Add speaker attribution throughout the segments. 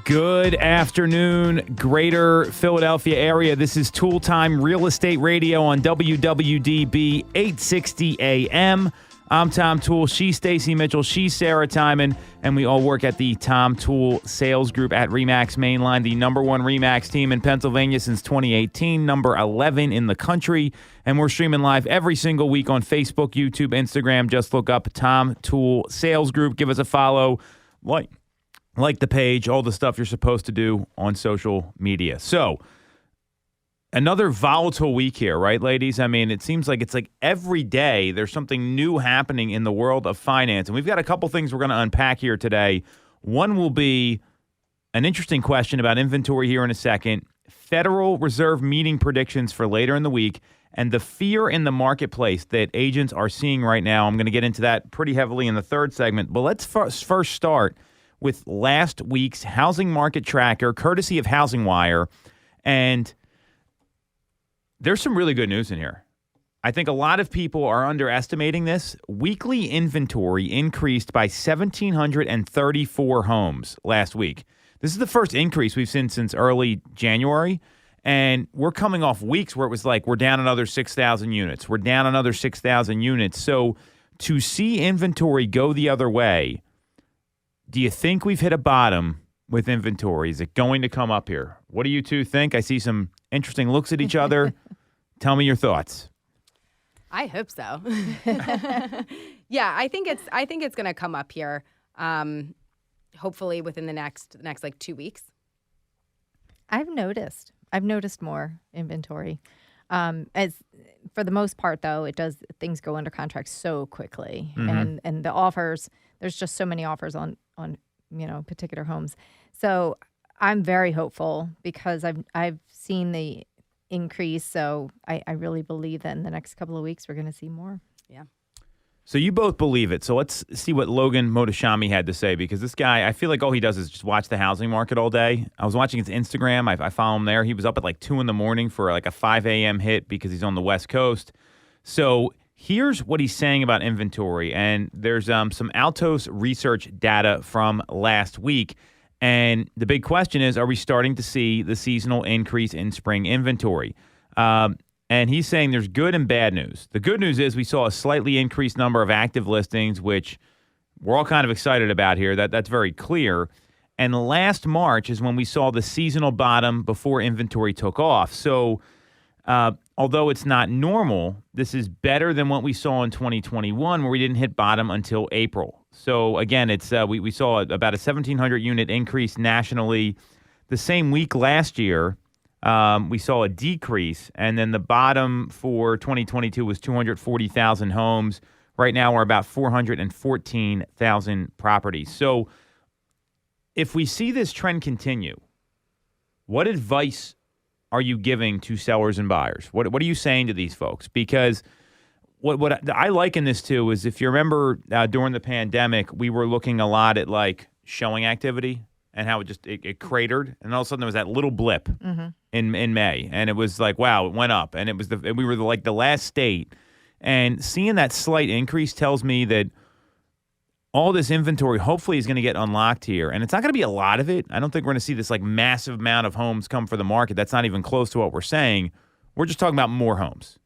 Speaker 1: Good afternoon, greater Philadelphia area. This is Toole Time Real Estate Radio on WWDB 860 AM. I'm Tom Toole. She's Stacey Mitchell. She's Sarah Tymon. And we all work at the Tom Toole Sales Group at RE/MAX Mainline, the number one RE/MAX team in Pennsylvania since 2018, number 11 in the country. And we're streaming live every single week on Facebook, YouTube, Instagram. Just look up Tom Toole Sales Group. Give us a follow. Like the page, all the stuff you're supposed to do on social media. So, another volatile week here, right, ladies? I mean, it seems like it's like every day there's something new happening in the world of finance. And we've got a couple things we're going to unpack here today. One will be an interesting question about inventory here in a second, Federal Reserve meeting predictions for later in the week, and the fear in the marketplace that agents are seeing right now. I'm going to get into that pretty heavily in the third segment. But let's first start with last week's housing market tracker, courtesy of Housing Wire. And there's some really good news in here. I think a lot of people are underestimating this. Weekly inventory increased by 1,734 homes last week. This is the first increase we've seen since early January. And we're coming off weeks where it was like, we're down another 6,000 units. We're down another 6,000 units. So to see inventory go the other way, do you think we've hit a bottom with inventory? Is it going to come up here? What do you two think? I see some interesting looks at each other. Tell me your thoughts.
Speaker 2: I hope so. Yeah, I think it's going to come up here. Hopefully within the next like 2 weeks.
Speaker 3: I've noticed more inventory. As for the most part, though, things go under contract so quickly, and the offers. There's just so many offers on particular homes. So I'm very hopeful because I've seen the increase. So I really believe that in the next couple of weeks we're going to see more.
Speaker 2: Yeah.
Speaker 1: So you both believe it. So let's see what Logan Mohtashami had to say, because this guy, I feel like all he does is just watch the housing market all day. I was watching his Instagram. I follow him there. He was up at like 2 a.m. for like a 5 a.m. hit because he's on the West Coast. So here's what he's saying about inventory. And there's some Altos research data from last week. And the big question is, are we starting to see the seasonal increase in spring inventory? And he's saying there's good and bad news. The good news is we saw a slightly increased number of active listings, which we're all kind of excited about here. That's very clear. And last March is when we saw the seasonal bottom before inventory took off. So although it's not normal, this is better than what we saw in 2021, where we didn't hit bottom until April. So again, it's we saw about a 1,700 unit increase nationally. The same week last year, we saw a decrease, and then the bottom for 2022 was 240,000 homes. Right now, we're about 414,000 properties. So if we see this trend continue, what advice are you giving to sellers and buyers? What are you saying to these folks? Because what I liken this to is, if you remember during the pandemic, we were looking a lot at like showing activity and how it cratered, and all of a sudden there was that little blip in May, and it was like, wow, it went up, and we were like the last state, and seeing that slight increase tells me that all this inventory hopefully is going to get unlocked here, and it's not going to be a lot of it. I don't think we're going to see this like massive amount of homes come for the market. That's not even close to what we're saying. We're just talking about more homes.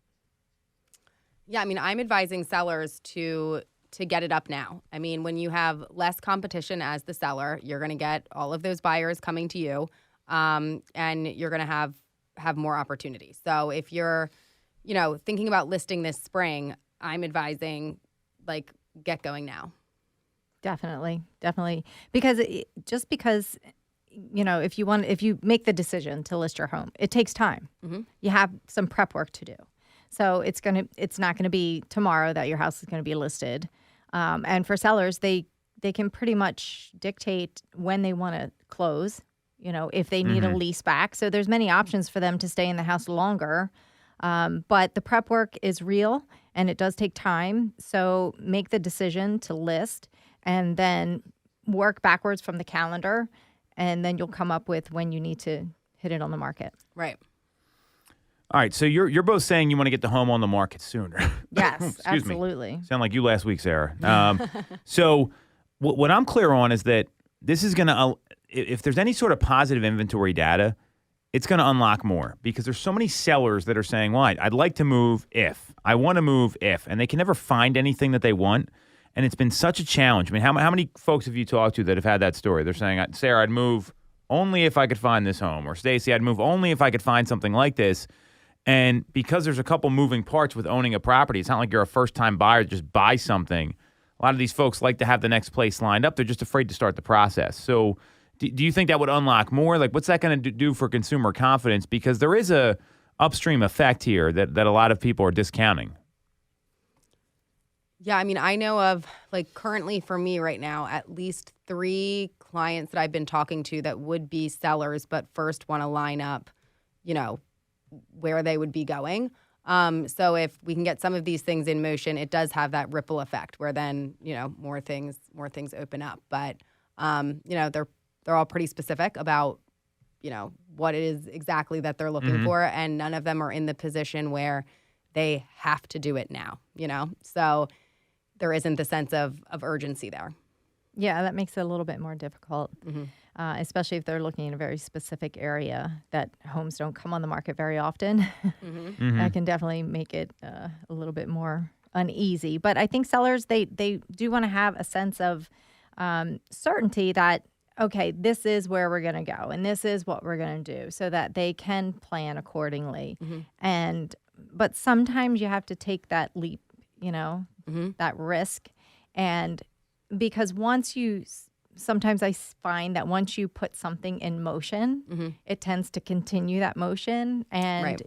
Speaker 2: Yeah, I mean, I'm advising sellers to get it up now. I mean, when you have less competition as the seller, you're going to get all of those buyers coming to you, and you're going to have more opportunities. So if you're, thinking about listing this spring, I'm advising, like, get going now.
Speaker 3: Definitely. Because if you make the decision to list your home, it takes time. Mm-hmm. You have some prep work to do. So it's not going to be tomorrow that your house is going to be listed. And for sellers, they can pretty much dictate when they want to close, if they need a lease back. So there's many options for them to stay in the house longer. But the prep work is real, and it does take time. So make the decision to list and then work backwards from the calendar, and then you'll come up with when you need to hit it on the market.
Speaker 2: Right.
Speaker 1: All right, so you're both saying you want to get the home on the market sooner.
Speaker 3: Yes, absolutely.
Speaker 1: Sound like you last week, Sarah. So what I'm clear on is that this is going to if there's any sort of positive inventory data, it's going to unlock more because there's so many sellers that are saying, well, I'd like to move if. I want to move if. And they can never find anything that they want. And it's been such a challenge. I mean, how many folks have you talked to that have had that story? They're saying, Sarah, I'd move only if I could find this home. Or Stacey, I'd move only if I could find something like this. And because there's a couple moving parts with owning a property, it's not like you're a first-time buyer to just buy something. A lot of these folks like to have the next place lined up. They're just afraid to start the process. So do you think that would unlock more? Like, what's that going to do for consumer confidence? Because there is a upstream effect here that a lot of people are discounting.
Speaker 2: Yeah, I mean, I know of, like, currently for me right now, at least 3 clients that I've been talking to that would be sellers, but first want to line up, where they would be going. So if we can get some of these things in motion, it does have that ripple effect where then, more things open up. But, they're all pretty specific about, what it is exactly that they're looking for. And none of them are in the position where they have to do it now, So there isn't the sense of urgency there.
Speaker 3: Yeah, that makes it a little bit more difficult, especially if they're looking in a very specific area that homes don't come on the market very often. That can definitely make it a little bit more uneasy. But I think sellers, they do want to have a sense of certainty that, okay, this is where we're going to go and this is what we're going to do so that they can plan accordingly. But sometimes you have to take that leap, that risk. And because sometimes I find that once you put something in motion, it tends to continue that motion and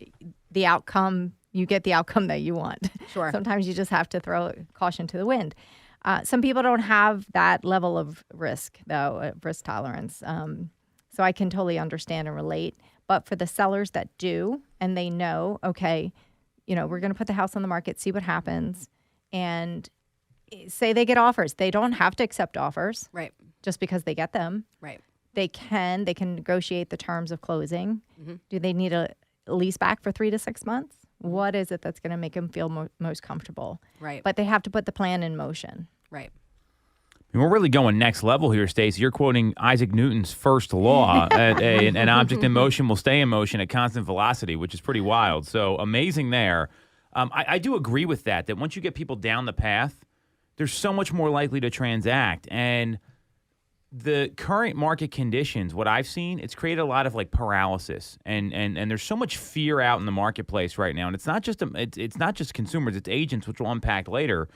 Speaker 3: the outcome, you get the outcome that you want.
Speaker 2: Sure.
Speaker 3: Sometimes you just have to throw caution to the wind. Some people don't have that level of risk, though, risk tolerance. So I can totally understand and relate. But for the sellers that do, and they know, okay, we're going to put the house on the market, see what happens, and say they get offers. They don't have to accept offers just because they get them. They can negotiate the terms of closing. Do they need a lease back for 3 to 6 months? What is it that's going to make them feel most comfortable? But they have to put the plan in motion.
Speaker 1: And we're really going next level here, Stacey. You're quoting Isaac Newton's first law. An object in motion will stay in motion at constant velocity, which is pretty wild. So amazing there. I do agree with that once you get people down the path, they're so much more likely to transact. And the current market conditions, what I've seen, it's created a lot of like paralysis. And there's so much fear out in the marketplace right now. And it's not just consumers, it's agents, which we'll unpack later.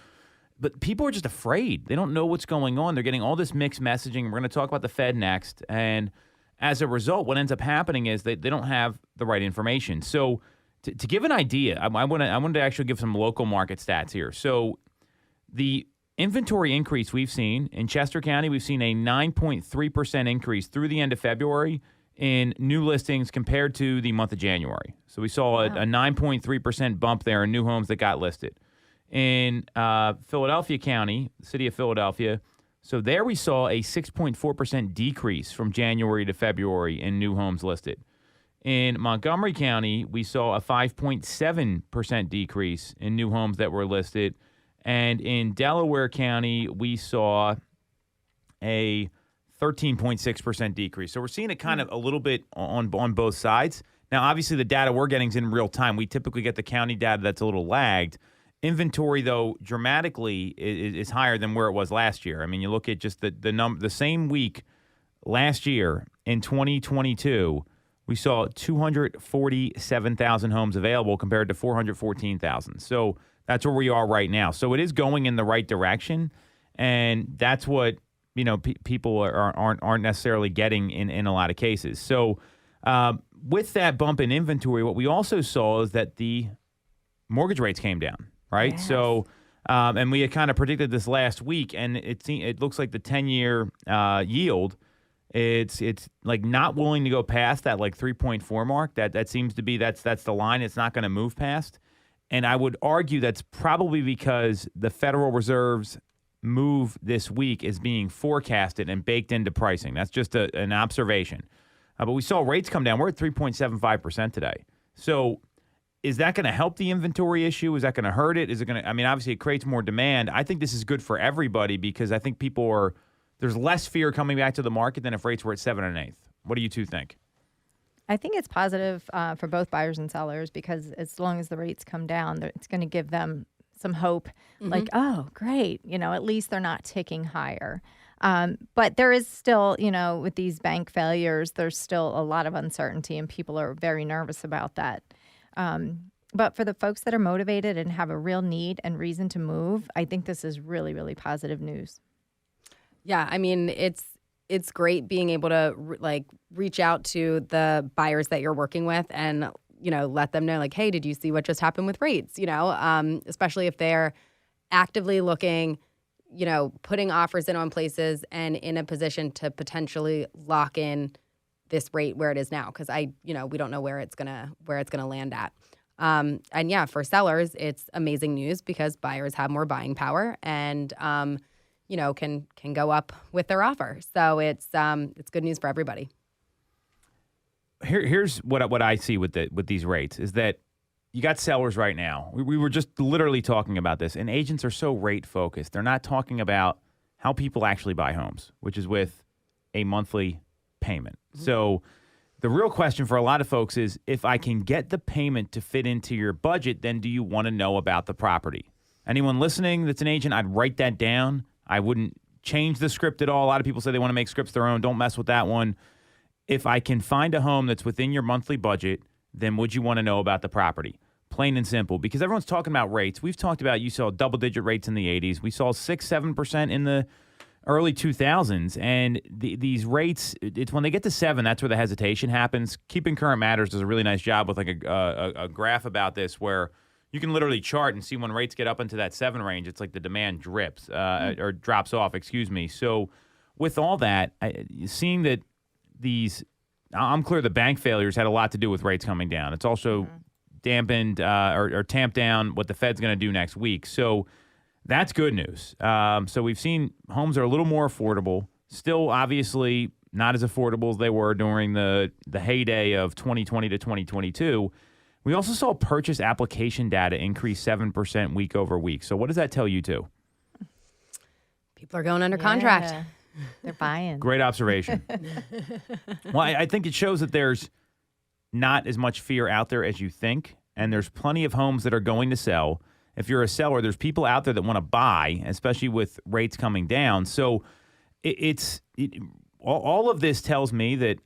Speaker 1: But people are just afraid. They don't know what's going on. They're getting all this mixed messaging. We're going to talk about the Fed next. And as a result, what ends up happening is they don't have the right information. So to give an idea, I wanted to actually give some local market stats here. So the inventory increase we've seen in Chester County, we've seen a 9.3% increase through the end of February in new listings compared to the month of January. So we saw a 9.3% bump there in new homes that got listed. In Philadelphia County, the city of Philadelphia, so there we saw a 6.4% decrease from January to February in new homes listed. In Montgomery County, we saw a 5.7% decrease in new homes that were listed. And in Delaware County, we saw a 13.6% decrease. So we're seeing it kind of a little bit on both sides. Now, obviously, the data we're getting is in real time. We typically get the county data that's a little lagged. Inventory, though, dramatically is higher than where it was last year. I mean, you look at just the same week last year in 2022, we saw 247,000 homes available compared to 414,000. So that's where we are right now. So it is going in the right direction, and that's what people aren't necessarily getting in a lot of cases. So with that bump in inventory, what we also saw is that the mortgage rates came down. Right. Yes. So, and we had kind of predicted this last week, and it looks like the 10-year yield, it's like not willing to go past that like 3.4 mark. That seems to be that's the line. It's not going to move past. And I would argue that's probably because the Federal Reserve's move this week is being forecasted and baked into pricing. That's just an observation. But we saw rates come down. We're at 3.75% today. So is that going to help the inventory issue? Is that going to hurt it? Is it going to, obviously it creates more demand. I think this is good for everybody because I think there's less fear coming back to the market than if rates were at 7 1/8. What do you two think?
Speaker 3: I think it's positive for both buyers and sellers because as long as the rates come down, it's going to give them some hope. Like, oh, great. At least they're not ticking higher. But there is still, with these bank failures, there's still a lot of uncertainty and people are very nervous about that. But for the folks that are motivated and have a real need and reason to move, I think this is really, really positive news.
Speaker 2: Yeah, I mean, it's great being able to reach out to the buyers that you're working with and, let them know like, hey, did you see what just happened with rates? Especially if they're actively looking, putting offers in on places and in a position to potentially lock in this rate where it is now. Cause we don't know where it's gonna land at. And yeah, for sellers, it's amazing news because buyers have more buying power and, can go up with their offer. So it's good news for everybody.
Speaker 1: Here's what I see with these rates is that you got sellers right now. We were just literally talking about this, and agents are so rate focused. They're not talking about how people actually buy homes, which is with a monthly payment. So the real question for a lot of folks is, if I can get the payment to fit into your budget, then do you want to know about the property? Anyone listening that's an agent, I'd write that down. I wouldn't change the script at all. A lot of people say they want to make scripts their own. Don't mess with that one. If I can find a home that's within your monthly budget, then would you want to know about the property? Plain and simple. Because everyone's talking about rates. We've talked about, you saw double-digit rates in the 80s. We saw 6-7% in the early 2000s. And these rates, it's when they get to 7, that's where the hesitation happens. Keeping Current Matters does a really nice job with a graph about this where you can literally chart and see when rates get up into that 7 range, it's like the demand drips or drops off, excuse me. So with all that, seeing that I'm clear the bank failures had a lot to do with rates coming down. It's also dampened or tamped down what the Fed's going to do next week. So that's good news. So we've seen homes are a little more affordable, still obviously not as affordable as they were during the heyday of 2020 to 2022. We also saw purchase application data increase 7% week over week. So what does that tell you too?
Speaker 2: People are going under contract.
Speaker 3: They're buying.
Speaker 1: Great observation. Well, I think it shows that there's not as much fear out there as you think, and there's plenty of homes that are going to sell. If you're a seller, there's people out there that want to buy, especially with rates coming down. So all of this tells me that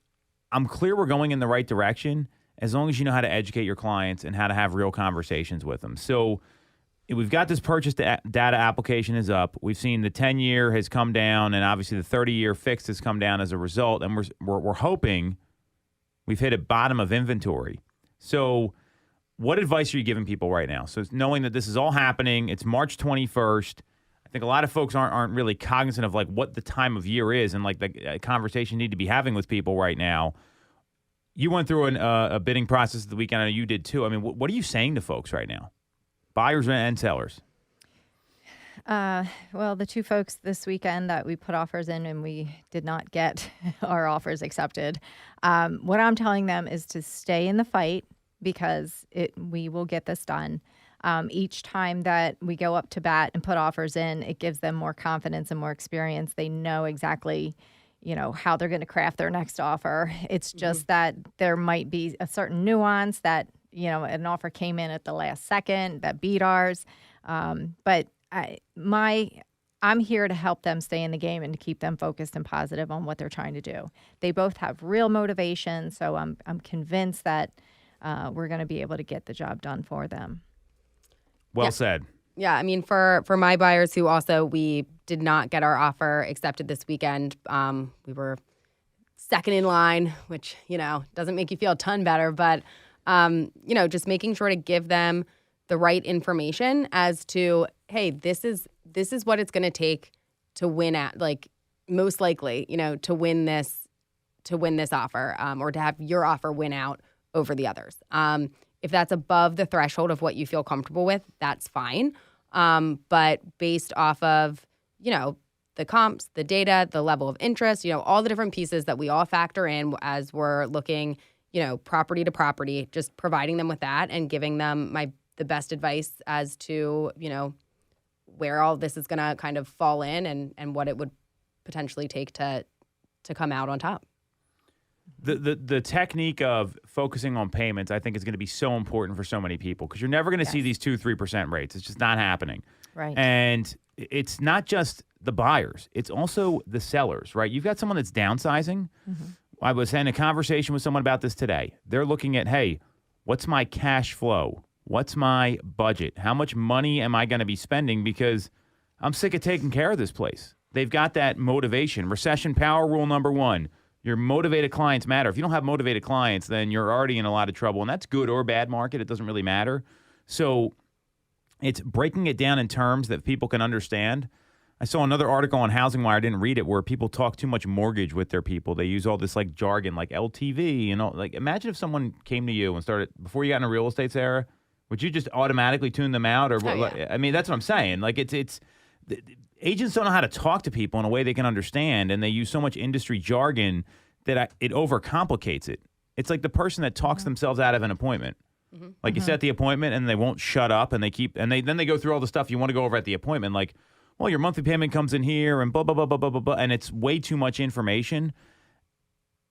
Speaker 1: I'm clear we're going in the right direction as long as you know how to educate your clients and how to have real conversations with them. So we've got this purchase data application is up. We've seen the 10-year has come down, and obviously the 30-year fixed has come down as a result. And we're hoping we've hit a bottom of inventory. So what advice are you giving people right now? So knowing that this is all happening, it's March 21st. I think a lot of folks aren't really cognizant of like what the time of year is and like the conversation you need to be having with people right now. You went through a bidding process the weekend. I know you did too. I mean, what are you saying to folks right now? Buyers and sellers.
Speaker 3: Well, the two folks this weekend that we put offers in and we did not get our offers accepted. What I'm telling them is to stay in the fight because we will get this done. Each time that we go up to bat and put offers in, it gives them more confidence and more experience. They know exactly, how they're going to craft their next offer. It's just that there might be a certain nuance that, an offer came in at the last second that beat ours. But I'm here to help them stay in the game and to keep them focused and positive on what they're trying to do. They both have real motivation, so I'm convinced that we're going to be able to get the job done for them.
Speaker 1: Well said.
Speaker 2: Yeah, I mean, for my buyers who also we did not get our offer accepted this weekend, we were second in line, which, doesn't make you feel a ton better, but, just making sure to give them the right information as to, hey, this is what it's going to take to win at, like, most likely, to win this offer or to have your offer win out over the others. If that's above the threshold of what you feel comfortable with, that's fine. But based off of, the comps, the data, the level of interest, all the different pieces that we all factor in as we're looking, property to property, just providing them with that and giving them the best advice as to, where all this is going to kind of fall in and what it would potentially take to come out on top.
Speaker 1: The technique of focusing on payments, I think, is going to be so important for so many people because you're never going to see these 2-3% rates. It's just not happening.
Speaker 3: Right.
Speaker 1: And it's not just the buyers; it's also the sellers. Right? You've got someone that's downsizing. I was having a conversation with someone about this today. They're looking at, hey, what's my cash flow? What's my budget? How much money am I going to be spending? Because I'm sick of taking care of this place. They've got that motivation. Recession power rule number 1. Your motivated clients matter. If you don't have motivated clients, then you're already in a lot of trouble. And that's good or bad market. It doesn't really matter. So it's breaking it down in terms that people can understand. I saw another article on Housing Wire. I didn't read it, where people talk too much mortgage with their people. They use all this like jargon, like LTV, and all. Like, imagine if someone came to you and started before you got into real estate, Sarah. Would you just automatically tune them out, or
Speaker 2: yeah.
Speaker 1: I mean, that's what I'm saying. Like, it's agents don't know how to talk to people in a way they can understand, and they use so much industry jargon that it overcomplicates it. It's like the person that talks themselves out of an appointment. Like you set the appointment and they won't shut up, and then they go through all the stuff you want to go over at the appointment, like, well, your monthly payment comes in here and blah, blah, blah, blah, blah, blah, blah. And it's way too much information.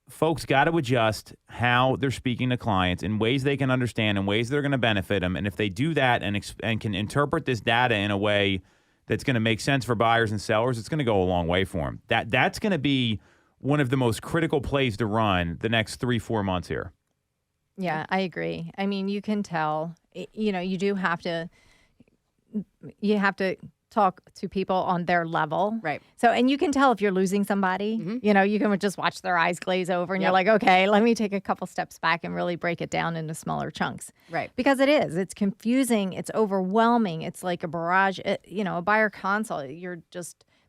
Speaker 1: Folks got to adjust how they're speaking to clients in ways they can understand, in ways that are going to benefit them. And if they do that and can interpret this data in a way that's going to make sense for buyers and sellers, it's going to go a long way for them. That's going to be one of the most critical plays to run the next 3-4 months here.
Speaker 3: Yeah, I agree. I mean, you can tell, you have to talk to people on their level.
Speaker 2: Right.
Speaker 3: So, and you can tell if you're losing somebody, you can just watch their eyes glaze over and you're like, okay, let me take a couple steps back and really break it down into smaller chunks.
Speaker 2: Right.
Speaker 3: Because it's confusing. It's overwhelming. It's like a barrage, a buyer consult.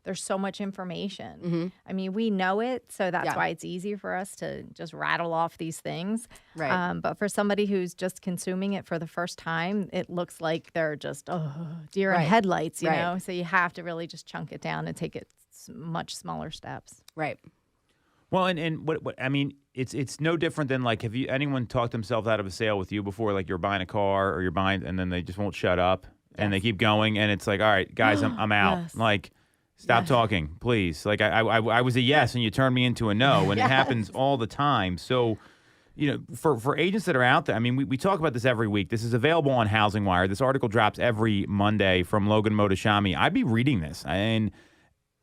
Speaker 3: There's so much information. I mean, we know it, so that's why it's easy for us to just rattle off these things.
Speaker 2: Right.
Speaker 3: But for somebody who's just consuming it for the first time, it looks like they're just deer in headlights, you know? So you have to really just chunk it down and take it much smaller steps.
Speaker 2: Right.
Speaker 1: Well, and what I mean, it's no different than, like, have anyone talked themselves out of a sale with you before? Like, you're buying a car or you're buying, and then they just won't shut up and they keep going, and it's like, all right, guys, I'm out.
Speaker 3: Yes.
Speaker 1: Like, stop talking, please. Like, I was a yes, and you turned me into a no, and it happens all the time. So, for agents that are out there, I mean, we talk about this every week. This is available on Housing Wire. This article drops every Monday from Logan Mohtashami. I'd be reading this and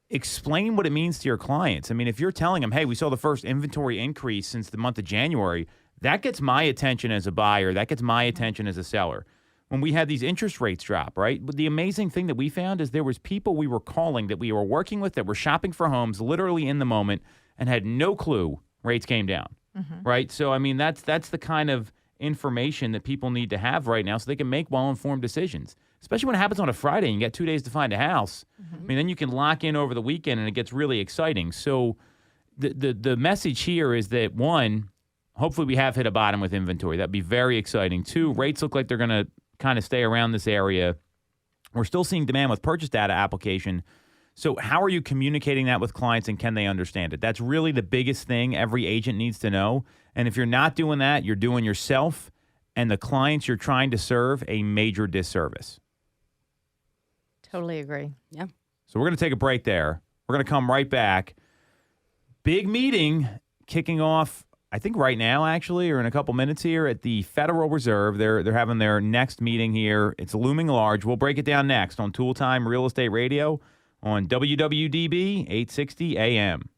Speaker 1: explain what it means to your clients. I mean, if you're telling them, hey, we saw the first inventory increase since the month of January, that gets my attention as a buyer. That gets my attention as a seller. When we had these interest rates drop, right? But the amazing thing that we found is there was people we were calling that we were working with that were shopping for homes literally in the moment and had no clue rates came down, right? So, I mean, that's the kind of information that people need to have right now so they can make well-informed decisions, especially when it happens on a Friday and you got 2 days to find a house. I mean, then you can lock in over the weekend and it gets really exciting. So the message here is that, one, hopefully we have hit a bottom with inventory. That'd be very exciting. 2, rates look like they're going to kind of stay around this area. We're still seeing demand with purchase data application. So how are you communicating that with clients, and can they understand it? That's really the biggest thing every agent needs to know. And if you're not doing that, you're doing yourself and the clients you're trying to serve a major disservice.
Speaker 3: Totally agree.
Speaker 2: Yeah.
Speaker 1: So we're going to take a break there. We're going to come right back. Big meeting kicking off, I think right now, actually, or in a couple minutes here at the Federal Reserve. They're having their next meeting here. It's looming large. We'll break it down next on Toole Time Real Estate Radio on WWDB 860 AM.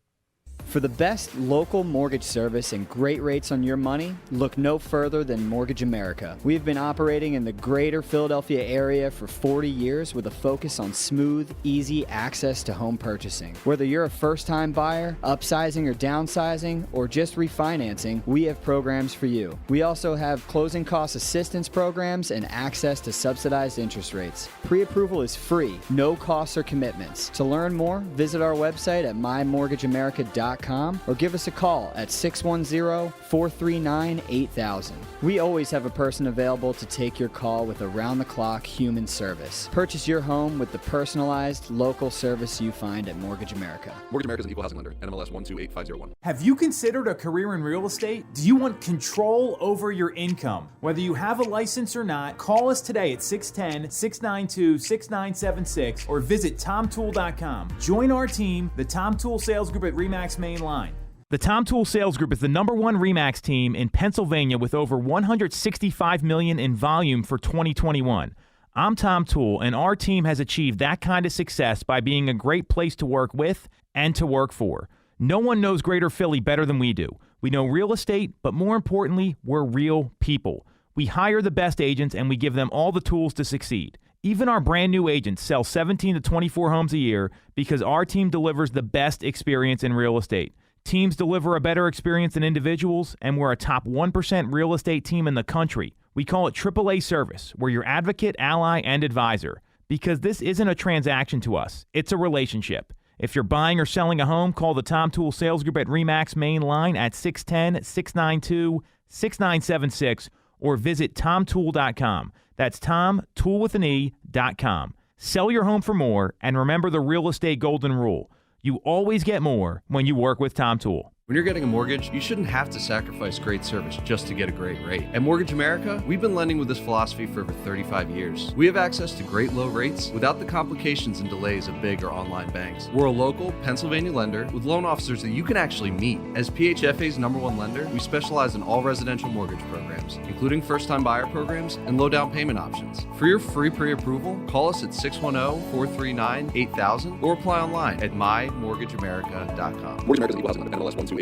Speaker 4: For the best local mortgage service and great rates on your money, look no further than Mortgage America. We've been operating in the greater Philadelphia area for 40 years with a focus on smooth, easy access to home purchasing. Whether you're a first-time buyer, upsizing or downsizing, or just refinancing, we have programs for you. We also have closing cost assistance programs and access to subsidized interest rates. Pre-approval is free, no costs or commitments. To learn more, visit our website at mymortgageamerica.com. tomtoole.com or give us a call at 610-439-8000. We always have a person available to take your call with around-the-clock human service. Purchase your home with the personalized, local service you find at Mortgage America.
Speaker 5: Mortgage America is an equal housing lender. NMLS 128501.
Speaker 6: Have you considered a career in real estate? Do you want control over your income? Whether you have a license or not, call us today at 610-692-6976 or visit tomtoole.com. Join our team, the Tom Toole Sales Group at RE/MAX Main Line.
Speaker 1: The Tom Toole Sales Group is the #1 RE/MAX team in Pennsylvania with over $165 million in volume for 2021. I'm Tom Toole, and our team has achieved that kind of success by being a great place to work with and to work for. No one knows Greater Philly better than we do. We know real estate, but more importantly, we're real people. We hire the best agents, and we give them all the tools to succeed. Even our brand new agents sell 17 to 24 homes a year because our team delivers the best experience in real estate. Teams deliver a better experience than individuals, and we're a top 1% real estate team in the country. We call it AAA service. We're your advocate, ally, and advisor. Because this isn't a transaction to us. It's a relationship. If you're buying or selling a home, call the Tom Toole Sales Group at RE/MAX Main Line at 610-692-6976 or visit tomtoole.com. That's tomtoole.com. Sell your home for more, and remember the real estate golden rule. You always get more when you work with Tom Toole.
Speaker 7: When you're getting a mortgage, you shouldn't have to sacrifice great service just to get a great rate. At Mortgage America, we've been lending with this philosophy for over 35 years. We have access to great low rates without the complications and delays of big or online banks. We're a local Pennsylvania lender with loan officers that you can actually meet. As PHFA's #1 lender, we specialize in all residential mortgage programs, including first-time buyer programs and low down payment options. For your free pre-approval, call us at 610-439-8000 or apply online at mymortgageamerica.com.
Speaker 5: Mortgage America is an equal housing lender. NMLS 128501.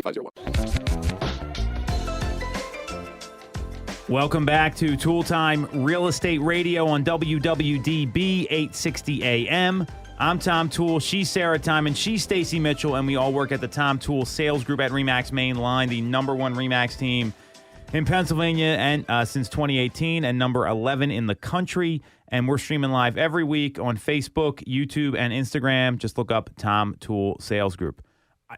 Speaker 1: Welcome back to Tool Time Real Estate Radio on WWDB 860 AM. I'm Tom Toole, she's Sarah Tymon, she's Stacey Mitchell, and we all work at the Tom Toole Sales Group at RE/MAX Main Line, the #1 RE/MAX team in Pennsylvania and since 2018 and number 11 in the country. And we're streaming live every week on Facebook, YouTube, and Instagram. Just look up Tom Toole Sales Group.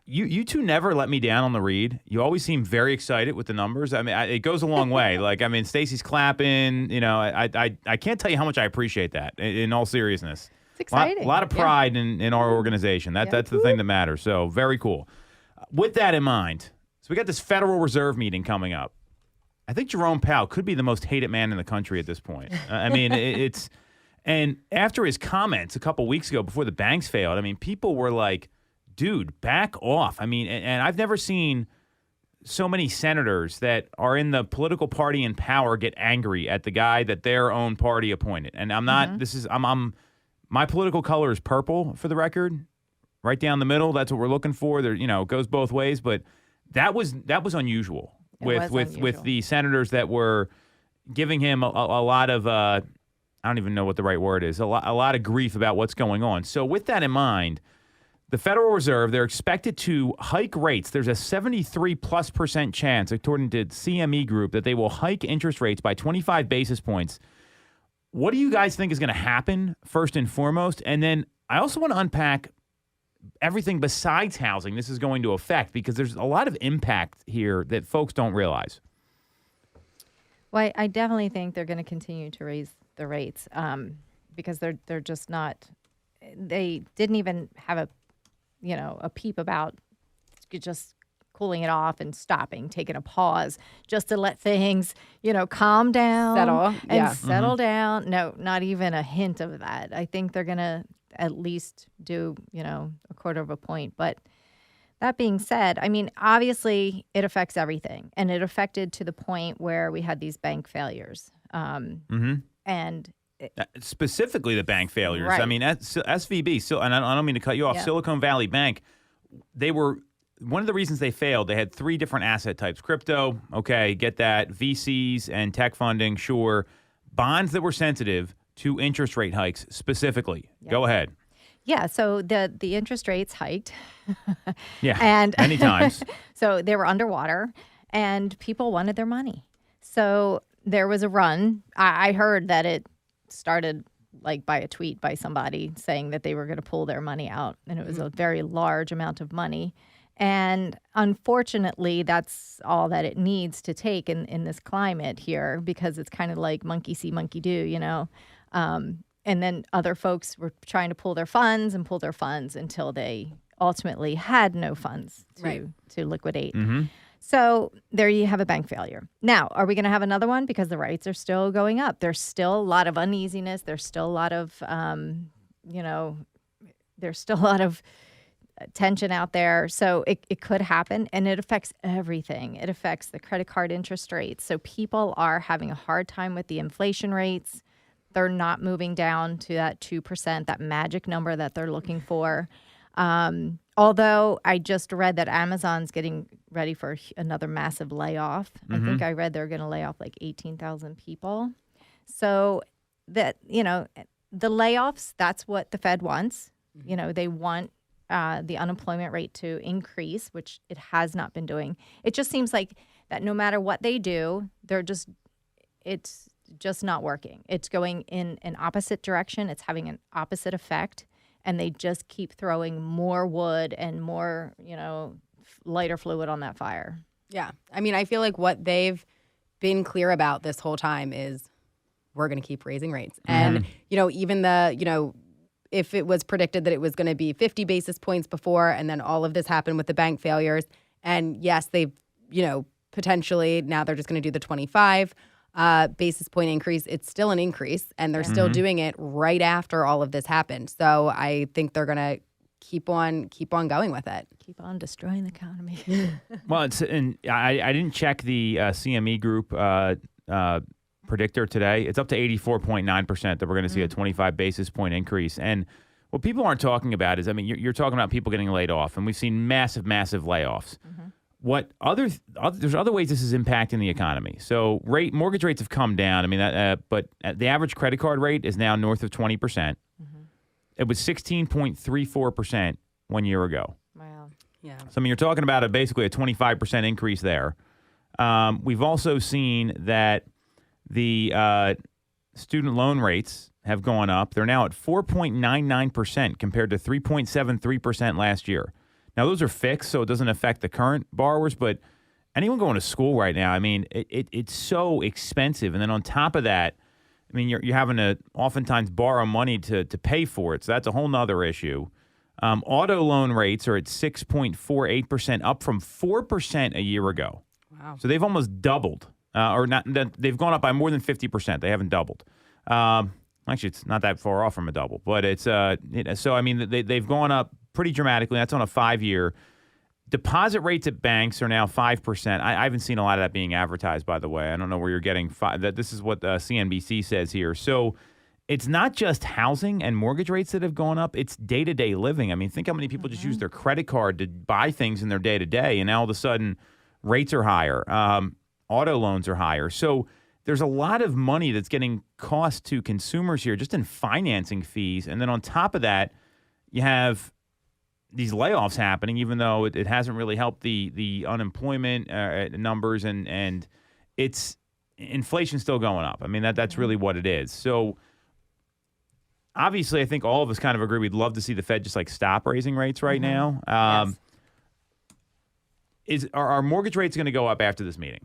Speaker 1: You two never let me down on the read. You always seem very excited with the numbers. I mean, it goes a long way. Like, I mean, Stacey's clapping. You know, I can't tell you how much I appreciate that. In all seriousness,
Speaker 2: It's exciting.
Speaker 1: A lot of pride in our organization. That's the thing that matters. So very cool. With that in mind, so we got this Federal Reserve meeting coming up. I think Jerome Powell could be the most hated man in the country at this point. I mean, it's and after his comments a couple weeks ago before the banks failed, I mean, people were like, dude, back off. I mean, and I've never seen so many senators that are in the political party in power get angry at the guy that their own party appointed. And I'm not, I'm my political color is purple, for the record, right down the middle. That's what we're looking for. There, it goes both ways, but that was unusual with the senators that were giving him a lot of, I don't even know what the right word is, a lot of grief about what's going on. So with that in mind, the Federal Reserve, they're expected to hike rates. There's a 73+% chance, according to CME Group, that they will hike interest rates by 25 basis points. What do you guys think is going to happen, first and foremost? And then I also want to unpack everything besides housing this is going to affect, because there's a lot of impact here that folks don't realize.
Speaker 3: Well, I definitely think they're going to continue to raise the rates because they're just not. They didn't even have a peep about just cooling it off and stopping, taking a pause just to let things, calm down, settle down. No, not even a hint of that. I think they're going to at least do, a quarter of a point. But that being said, I mean, obviously it affects everything. And it affected to the point where we had these bank failures. And
Speaker 1: specifically the bank failures.
Speaker 3: Right.
Speaker 1: I mean, SVB, and I don't mean to cut you off, Silicon Valley Bank, they were, one of the reasons they failed, they had 3 different asset types. Crypto, okay, get that. VCs and tech funding, sure. Bonds that were sensitive to interest rate hikes specifically. Yeah. Go ahead.
Speaker 3: Yeah, so the interest rates hiked.
Speaker 1: And many times.
Speaker 3: So they were underwater, and people wanted their money. So there was a run. I heard that it started like by a tweet by somebody saying that they were going to pull their money out, and it was a very large amount of money. And unfortunately, that's all that it needs to take in this climate here, because it's kind of like monkey see, monkey do, you know. And then other folks were trying to pull their funds until they ultimately had no funds to liquidate. So there you have a bank failure. Now, are we going to have another one? Because the rates are still going up. There's still a lot of uneasiness. There's still a lot of, there's still a lot of tension out there. So it could happen, and it affects everything. It affects the credit card interest rates. So people are having a hard time with the inflation rates. They're not moving down to that 2%, that magic number that they're looking for. Although I just read that Amazon's getting ready for another massive layoff. I think I read they're going to lay off like 18,000 people. So that, you know, the layoffs, that's what the Fed wants. You know, they want the unemployment rate to increase, which it has not been doing. It just seems like that no matter what they do, it's just not working. It's going in an opposite direction. It's having an opposite effect. And they just keep throwing more wood and more, you know, lighter fluid on that fire.
Speaker 2: Yeah. I mean, I feel like what they've been clear about this whole time is we're going to keep raising rates. And, you know, even if it was predicted that it was going to be 50 basis points before, and then all of this happened with the bank failures. And yes, they've, you know, potentially now they're just going to do the 25 basis point increase. It's still an increase, and they're still doing it right after all of this happened. So I think they're going to keep on going with it.
Speaker 3: Keep on destroying the economy.
Speaker 1: Well, I didn't check the CME Group predictor today. It's up to 84.9% that we're going to see a 25 basis point increase. And what people aren't talking about is, I mean, you're talking about people getting laid off, and we've seen massive layoffs. There's other ways this is impacting the economy. So mortgage rates have come down. I mean, but the average credit card rate is now north of 20%. It was 16.34% 1 year ago.
Speaker 3: Wow.
Speaker 2: Yeah.
Speaker 1: So I mean, you're talking about basically a 25% increase there. We've also seen that the student loan rates have gone up. They're now at 4.99% compared to 3.73% last year. Now, those are fixed, so it doesn't affect the current borrowers, but anyone going to school right now, I mean, it's so expensive. And then on top of that, I mean, you're having to oftentimes borrow money to pay for it, so that's a whole nother issue. Auto loan rates are at 6.48%, up from 4% a year ago.
Speaker 2: Wow.
Speaker 1: So they've almost doubled, they've gone up by more than 50%. They haven't doubled. Actually, it's not that far off from a double, but it's so I mean, they've gone up pretty dramatically. That's on a 5-year. Deposit rates at banks are now 5%. I haven't seen a lot of that being advertised, by the way. I don't know where you're getting that. This is what CNBC says here. So it's not just housing and mortgage rates that have gone up. It's day-to-day living. I mean, think how many people just use their credit card to buy things in their day-to-day, and now all of a sudden rates are higher. Auto loans are higher. So there's a lot of money that's getting cost to consumers here just in financing fees. And then on top of that, you have these layoffs happening, even though it hasn't really helped the unemployment numbers, and it's inflation still going up. I mean, that's really what it is. So obviously, I think all of us kind of agree we'd love to see the Fed just like stop raising rates right now.
Speaker 2: Yes.
Speaker 1: Are mortgage rates going to go up after this meeting?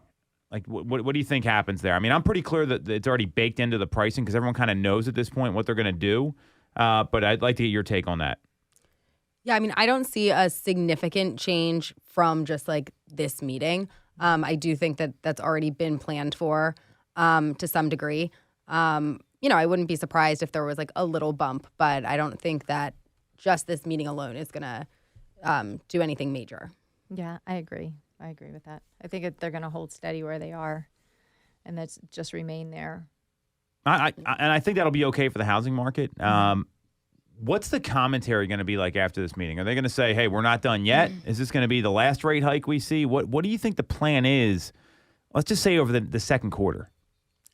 Speaker 1: Like, what do you think happens there? I mean, I'm pretty clear that it's already baked into the pricing because everyone kind of knows at this point what they're going to do. But I'd like to get your take on that.
Speaker 2: Yeah, I mean, I don't see a significant change from just like this meeting. I do think that that's already been planned for to some degree. You know, I wouldn't be surprised if there was like a little bump, but I don't think that just this meeting alone is going to do anything major.
Speaker 3: Yeah, I agree. I agree with that. I think they're going to hold steady where they are, and that's just remain there.
Speaker 1: And I think that'll be okay for the housing market. What's the commentary going to be like after this meeting? Are they going to say, hey, we're not done yet? Is this going to be the last rate hike we see? What do you think the plan is? Let's just say over the second quarter.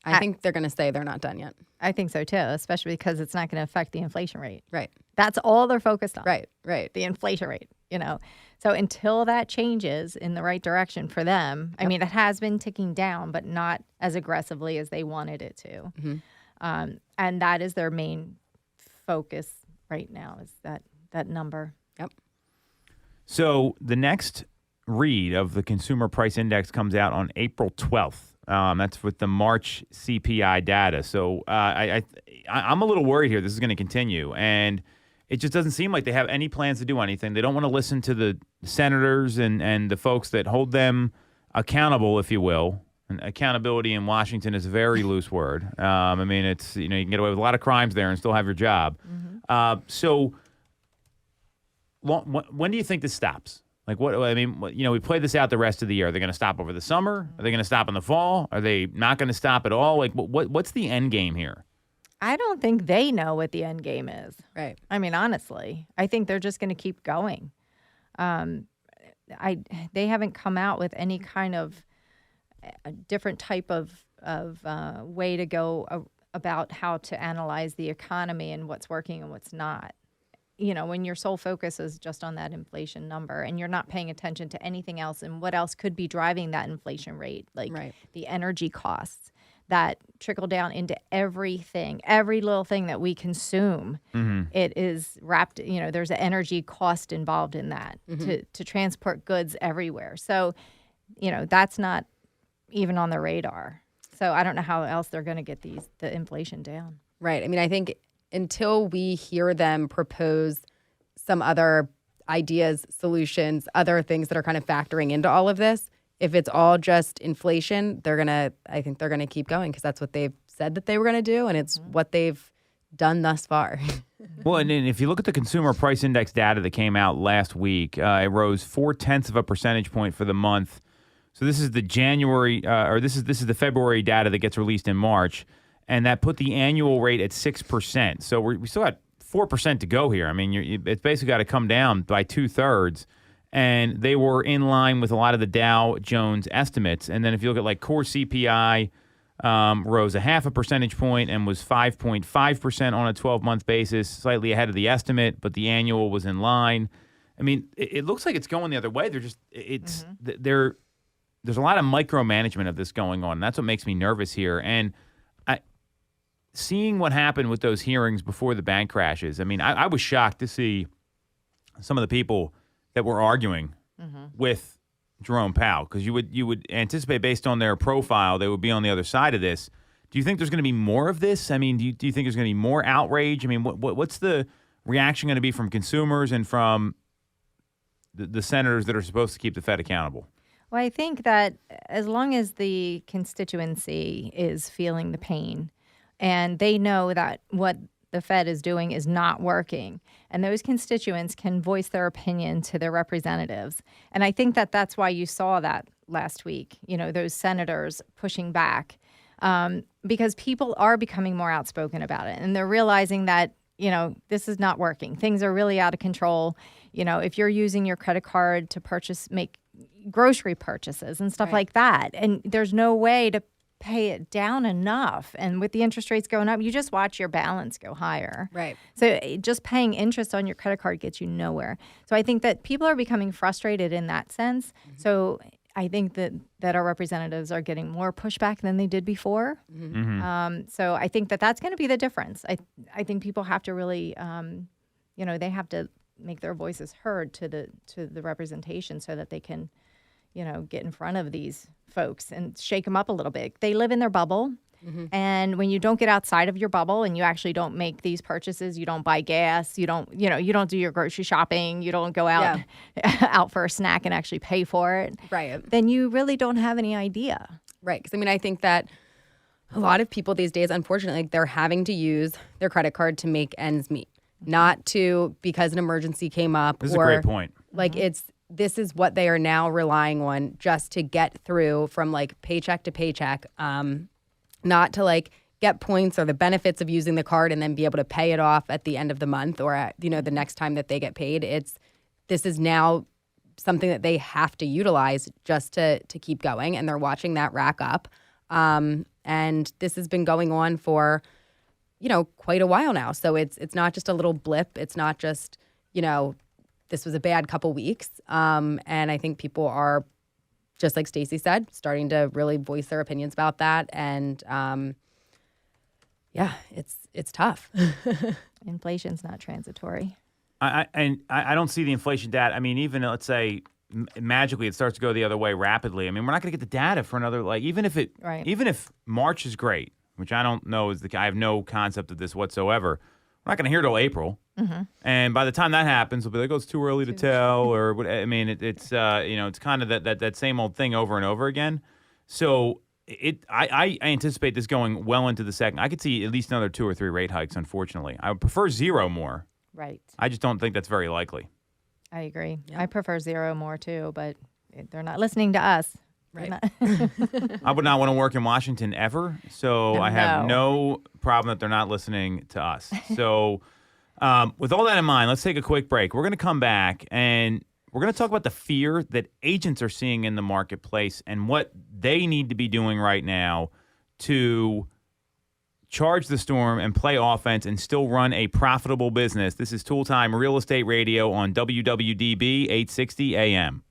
Speaker 2: I think they're going to say they're not done yet.
Speaker 3: I think so, too, especially because it's not going to affect the inflation rate.
Speaker 2: Right.
Speaker 3: That's all they're focused on.
Speaker 2: Right.
Speaker 3: The inflation rate, you know. So until that changes in the right direction for them, I mean, it has been ticking down, but not as aggressively as they wanted it to. And that is their main focus right now, is that number.
Speaker 2: Yep.
Speaker 1: So the next read of the Consumer Price Index comes out on April 12th. That's with the March CPI data. So I'm a little worried here. This is going to continue. And it just doesn't seem like they have any plans to do anything. They don't want to listen to the senators and the folks that hold them accountable, if you will. And accountability in Washington is a very loose word. I mean, it's, you can get away with a lot of crimes there and still have your job. So when do you think this stops? Like, we play this out the rest of the year. Are they going to stop over the summer? Are they going to stop in the fall? Are they not going to stop at all? Like, what's the end game here?
Speaker 3: I don't think they know what the end game is.
Speaker 2: Right.
Speaker 3: I mean, honestly, I think they're just going to keep going. They haven't come out with any kind of a different type of way to go about how to analyze the economy and what's working and what's not. When your sole focus is just on that inflation number and you're not paying attention to anything else and what else could be driving that inflation rate, like the energy costs that trickle down into everything, every little thing that we consume. It is wrapped, there's an energy cost involved in that to transport goods everywhere. So, that's not even on the radar. So I don't know how else they're going to get the inflation down.
Speaker 2: Right. I mean, I think until we hear them propose some other ideas, solutions, other things that are kind of factoring into all of this, if it's all just inflation, I think they're going to keep going because that's what they've said that they were going to do, and it's what they've done thus far.
Speaker 1: Well, and if you look at the Consumer Price Index data that came out last week, it rose 0.4 of a percentage point for the month. So this is the January, this is the February data that gets released in March. And that put the annual rate at 6%. So we still got 4% to go here. I mean, it's basically got to come down by 2/3. And they were in line with a lot of the Dow Jones estimates. And then if you look at like core CPI, rose 0.5 percentage point and was 5.5% on a 12-month basis, slightly ahead of the estimate, but the annual was in line. I mean, it looks like it's going the other way. There's a lot of micromanagement of this going on. And that's what makes me nervous here. And seeing what happened with those hearings before the bank crashes, I mean, I was shocked to see some of the people that were arguing with Jerome Powell, because you would anticipate based on their profile they would be on the other side of this. Do you think there's going to be more of this? I mean, do you think there's going to be more outrage? I mean, what's the reaction going to be from consumers and from the senators that are supposed to keep the Fed accountable?
Speaker 3: Well, I think that as long as the constituency is feeling the pain, and they know that what the Fed is doing is not working, and those constituents can voice their opinion to their representatives. And I think that that's why you saw that last week, those senators pushing back, because people are becoming more outspoken about it. And they're realizing that, this is not working. Things are really out of control. If you're using your credit card to make grocery purchases and stuff like that, and there's no way to pay it down enough. And with the interest rates going up, you just watch your balance go higher.
Speaker 2: Right.
Speaker 3: So just paying interest on your credit card gets you nowhere. So I think that people are becoming frustrated in that sense. So I think that our representatives are getting more pushback than they did before. So I think that that's going to be the difference. I think people have to really, they have to make their voices heard to the representation so that they can, get in front of these folks and shake them up a little bit. They live in their bubble. And when you don't get outside of your bubble and you actually don't make these purchases, you don't buy gas, you don't do your grocery shopping, you don't go out out for a snack and actually pay for it.
Speaker 2: Right.
Speaker 3: Then you really don't have any idea.
Speaker 2: Right. Because, I think that a lot of people these days, unfortunately, they're having to use their credit card to make ends meet, not because an emergency came up.
Speaker 1: This is a great point.
Speaker 2: Like this is what they are now relying on just to get through from paycheck to paycheck, not to get points or the benefits of using the card and then be able to pay it off at the end of the month or at, the next time that they get paid. This is now something that they have to utilize just to keep going, and they're watching that rack up. And this has been going on for, quite a while now. So it's not just a little blip. It's not just, this was a bad couple weeks. And I think people are, just like Stacey said, starting to really voice their opinions about that. And it's tough.
Speaker 3: Inflation's not transitory.
Speaker 1: I don't see the inflation data. I mean, even let's say magically it starts to go the other way rapidly. I mean, we're not going to get the data for another even if March is great, which I don't know I have no concept of this whatsoever. We're not going to hear till April, and by the time that happens, we'll be like, "Oh, it's too early to tell," or what. I mean, it's it's kind of that same old thing over and over again. So I anticipate this going well into the second. I could see at least another 2 or 3 rate hikes. Unfortunately, I would prefer 0 more.
Speaker 3: Right.
Speaker 1: I just don't think that's very likely.
Speaker 3: I agree. I prefer 0 more too, but they're not listening to us.
Speaker 2: Right.
Speaker 1: I would not want to work in Washington ever, so I have no problem that they're not listening to us. So with all that in mind, let's take a quick break. We're going to come back, and we're going to talk about the fear that agents are seeing in the marketplace and what they need to be doing right now to charge the storm and play offense and still run a profitable business. This is Toole Time Real Estate Radio on WWDB 860 AM.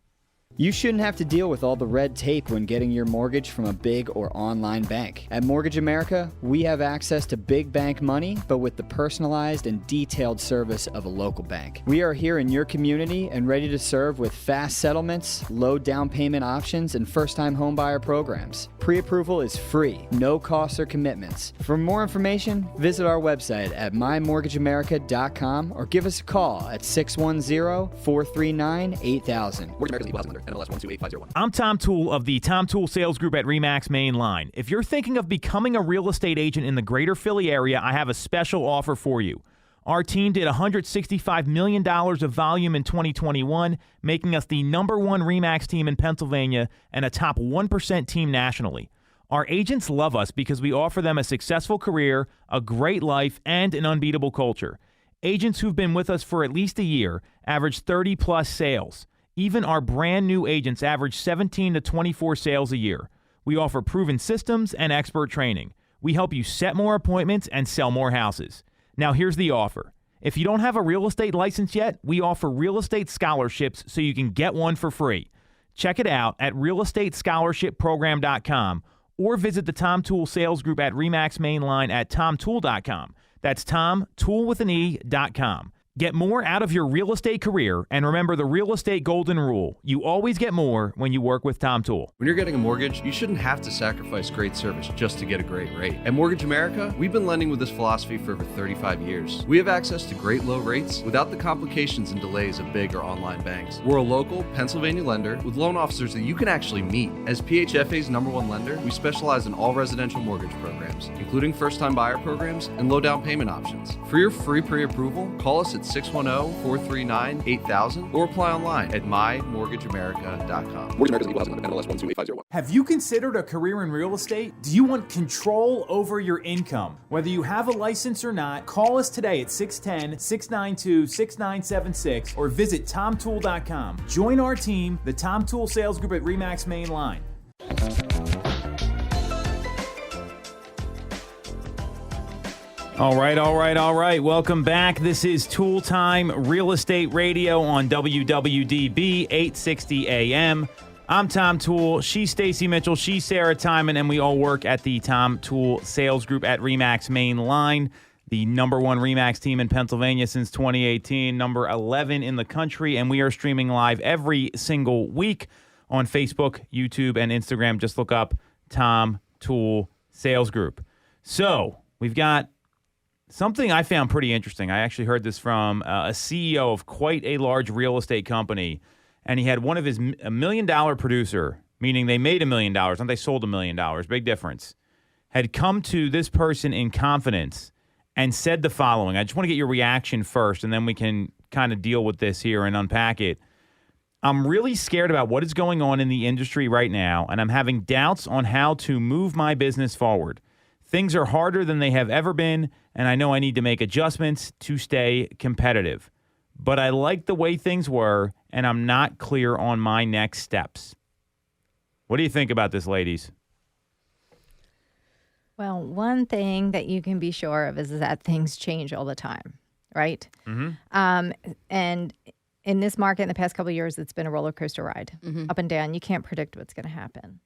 Speaker 4: You shouldn't have to deal with all the red tape when getting your mortgage from a big or online bank. At Mortgage America, we have access to big bank money, but with the personalized and detailed service of a local bank. We are here in your community and ready to serve with fast settlements, low down payment options, and first-time homebuyer programs. Pre-approval is free, no costs or commitments. For more information, visit our website at mymortgageamerica.com or give us a call at 610-439-8000.
Speaker 5: Mortgage America's equal housing lender. NMLS 128501.
Speaker 1: I'm Tom Toole of the Tom Toole Sales Group at RE/MAX Main Line. If you're thinking of becoming a real estate agent in the greater Philly area, I have a special offer for you. Our team did $165 million of volume in 2021, making us the #1 RE/MAX team in Pennsylvania and a top 1% team nationally. Our agents love us because we offer them a successful career, a great life, and an unbeatable culture. Agents who've been with us for at least a year average 30-plus sales. Even our brand new agents average 17 to 24 sales a year. We offer proven systems and expert training. We help you set more appointments and sell more houses. Now here's the offer. If you don't have a real estate license yet, we offer real estate scholarships so you can get one for free. Check it out at realestatescholarshipprogram.com or visit the Tom Toole Sales Group at RE/MAX Main Line at tomtoole.com. That's tomtoole.com. Get more out of your real estate career, and remember the real estate golden rule. You always get more when you work with Tom Toole.
Speaker 7: When you're getting a mortgage, you shouldn't have to sacrifice great service just to get a great rate. At Mortgage America, we've been lending with this philosophy for over 35 years. We have access to great low rates without the complications and delays of big or online banks. We're a local Pennsylvania lender with loan officers that you can actually meet. As PHFA's #1 lender, we specialize in all residential mortgage programs, including first-time buyer programs and low down payment options. For your free pre-approval, call us at 610-439-8000 or apply online at mymortgageamerica.com.
Speaker 5: Mortgage America's equal housing lender. NMLS 128501.
Speaker 6: Have you considered a career in real estate? Do you want control over your income? Whether you have a license or not, call us today at 610-692-6976 or visit tomtoole.com. Join our team, the Tom Toole Sales Group at RE/MAX Main Line.
Speaker 1: All right. Welcome back. This is Toole Time Real Estate Radio on WWDB 860 AM. I'm Tom Toole. She's Stacey Mitchell. She's Sarah Tymon, and we all work at the Tom Toole Sales Group at RE/MAX Main Line, the #1 RE/MAX team in Pennsylvania since 2018, number 11 in the country, and we are streaming live every single week on Facebook, YouTube, and Instagram. Just look up Tom Toole Sales Group. So we've got something I found pretty interesting. I actually heard this from a CEO of quite a large real estate company, and he had one of his $1 million producer, meaning they made $1 million, not they sold $1 million, big difference, had come to this person in confidence and said the following. I just want to get your reaction first, and then we can kind of deal with this here and unpack it. I'm really scared about what is going on in the industry right now, and I'm having doubts on how to move my business forward. Things are harder than they have ever been, and I know I need to make adjustments to stay competitive. But I like the way things were, and I'm not clear on my next steps. What do you think about this, ladies?
Speaker 3: Well, one thing that you can be sure of is that things change all the time, right? Mm-hmm. And in this market in the past couple of years, it's been a roller coaster ride, up and down. You can't predict what's going to happen.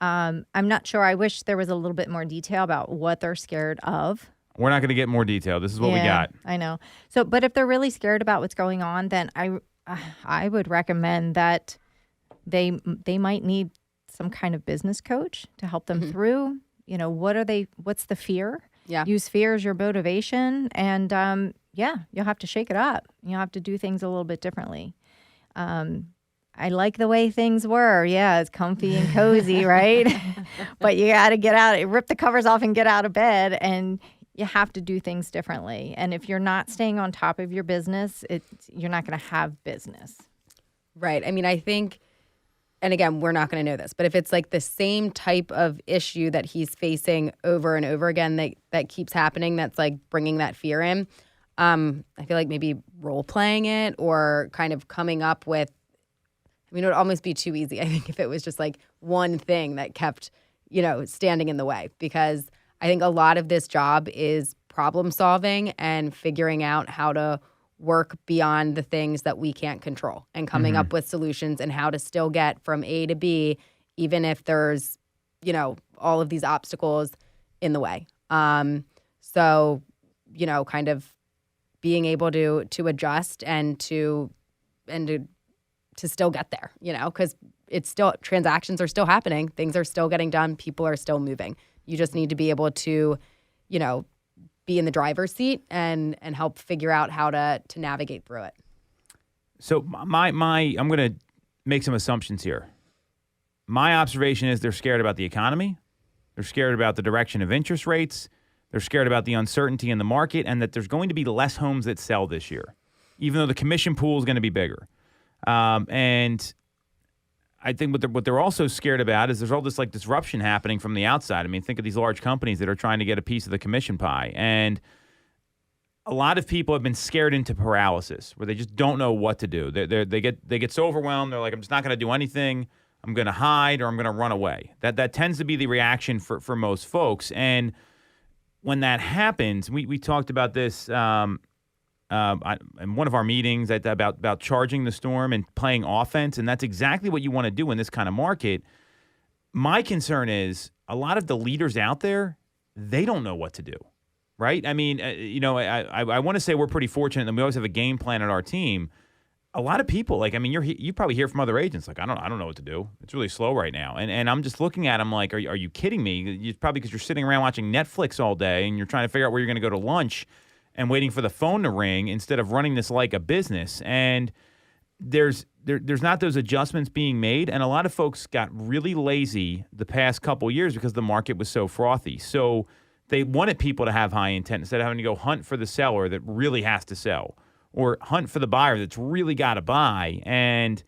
Speaker 3: I'm not sure. I wish there was a little bit more detail about what they're scared of.
Speaker 1: We're not going to get more detail. This is what we got.
Speaker 3: I know. So, but if they're really scared about what's going on, then I would recommend that they might need some kind of business coach to help them through. You know, what's the fear?
Speaker 2: Yeah.
Speaker 3: Use fear as your motivation, and you'll have to shake it up. You'll have to do things a little bit differently. I like the way things were. Yeah, it's comfy and cozy, right? But you got to get out, rip the covers off and get out of bed, and you have to do things differently. And if you're not staying on top of your business, you're not going to have business.
Speaker 2: Right. I mean, I think, and again, we're not going to know this, but if it's like the same type of issue that he's facing over and over again that keeps happening, that's like bringing that fear in, I feel like maybe role playing it or kind of coming up with, I mean, it would almost be too easy, I think, if it was just like one thing that kept, standing in the way. Because I think a lot of this job is problem solving and figuring out how to work beyond the things that we can't control and coming up with solutions and how to still get from A to B, even if there's, all of these obstacles in the way. So, kind of being able to adjust and to still get there, because it's still, transactions are still happening. Things are still getting done. People are still moving. You just need to be able to, be in the driver's seat and help figure out how to navigate through it.
Speaker 1: So I'm going to make some assumptions here. My observation is they're scared about the economy. They're scared about the direction of interest rates. They're scared about the uncertainty in the market and that there's going to be less homes that sell this year, even though the commission pool is going to be bigger. And I think what they're also scared about is there's all this like disruption happening from the outside. I mean, think of these large companies that are trying to get a piece of the commission pie. And a lot of people have been scared into paralysis where they just don't know what to do. They get so overwhelmed. They're like, I'm just not going to do anything. I'm going to hide or I'm going to run away. That tends to be the reaction for most folks. And when that happens, we talked about this in one of our meetings about charging the storm and playing offense, and that's exactly what you want to do in this kind of market. My concern is a lot of the leaders out there, they don't know what to do, right? I mean, I want to say we're pretty fortunate that we always have a game plan at our team. A lot of people, you probably hear from other agents, like, I don't know what to do. It's really slow right now. And I'm just looking at them like, are you kidding me? It's probably because you're sitting around watching Netflix all day and you're trying to figure out where you're going to go to lunch and waiting for the phone to ring instead of running this like a business. And there's not those adjustments being made. And a lot of folks got really lazy the past couple years because the market was so frothy. So they wanted people to have high intent instead of having to go hunt for the seller that really has to sell or hunt for the buyer that's really got to buy. And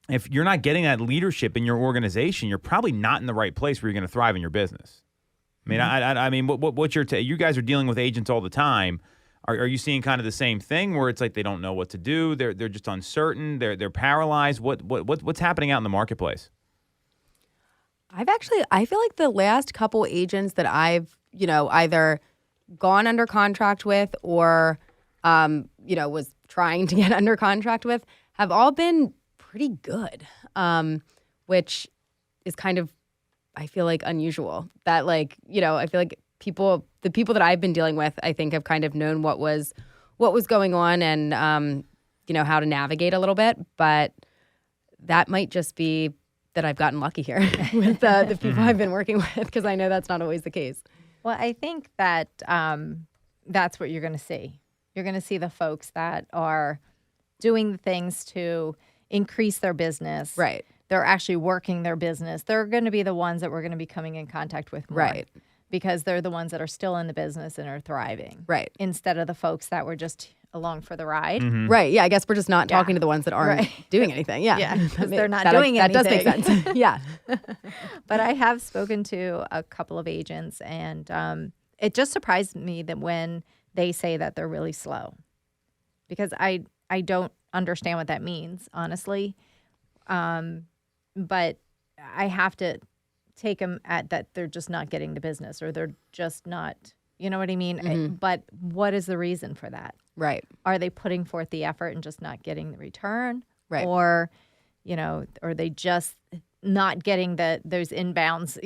Speaker 1: if you're not getting that leadership in your organization, you're probably not in the right place where you're going to thrive in your business. I mean, I mean, what's your you guys are dealing with agents all the time. Are you seeing kind of the same thing where it's like they don't know what to do? They're just uncertain. They're paralyzed. What's happening out in the marketplace?
Speaker 2: I feel like the last couple agents that I've either gone under contract with or was trying to get under contract with have all been pretty good, which is kind of, I feel like, unusual. That I feel like the people that I've been dealing with, I think, have kind of known what was going on and how to navigate a little bit. But that might just be that I've gotten lucky here with the people I've been working with, because I know that's not always the case.
Speaker 3: Well, I think that that's what you're going to see. You're going to see the folks that are doing the things to increase their business.
Speaker 2: Right.
Speaker 3: They're actually working their business. They're going to be the ones that we're going to be coming in contact with more.
Speaker 2: Right.
Speaker 3: Because they're the ones that are still in the business and are thriving.
Speaker 2: Right.
Speaker 3: Instead of the folks that were just along for the ride.
Speaker 1: Mm-hmm.
Speaker 2: Right. Yeah. I guess we're just not talking to the ones that aren't doing anything. Yeah.
Speaker 3: Yeah. Because they're not
Speaker 2: that
Speaker 3: doing anything.
Speaker 2: That does make sense. Yeah.
Speaker 3: But I have spoken to a couple of agents, and it just surprised me that when they say that they're really slow, because I don't understand what that means, honestly. But I have to take them at that they're just not getting the business, or they're just not, you know what I mean?
Speaker 2: Mm-hmm.
Speaker 3: But what is the reason for that?
Speaker 2: Right.
Speaker 3: Are they putting forth the effort and just not getting the return?
Speaker 2: Right.
Speaker 3: Or, or they just not getting those inbounds,